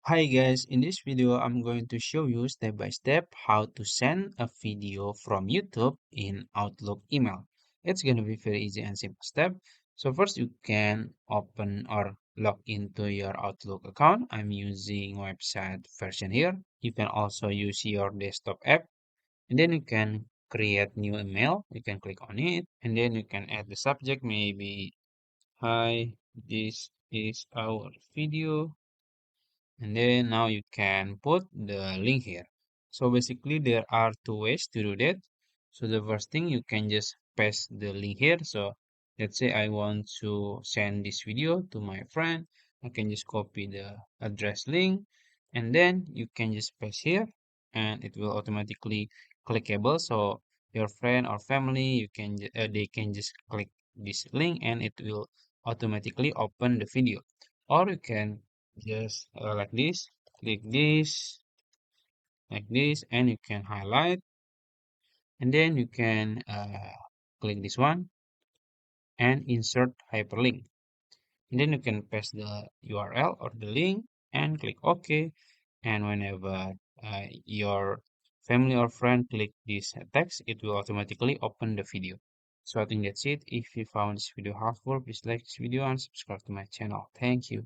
Hi guys, in this video I'm going to show you step by step how to send a video from YouTube in Outlook email. It's going to be very easy and simple step. So first you can open or log into your Outlook account. I'm using website version here. You can also use your desktop app and then you can create new email. You can click on it and then you can add the subject, maybe hi, this is our video, and then now you can put the link here. So basically there are two ways to do that. So the first thing, you can just paste the link here. So let's say I want to send this video to my friend. I can just copy the address link and then you can just paste here and it will automatically clickable. So your friend or family, they can just click this link and it will automatically open the video. Or you can just like this, click this like this, and you can highlight, and then you can click this one and insert hyperlink. And then you can paste the URL or the link and click OK. And whenever your family or friend click this text, it will automatically open the video. So I think that's it. If you found this video helpful, please like this video and subscribe to my channel. Thank you.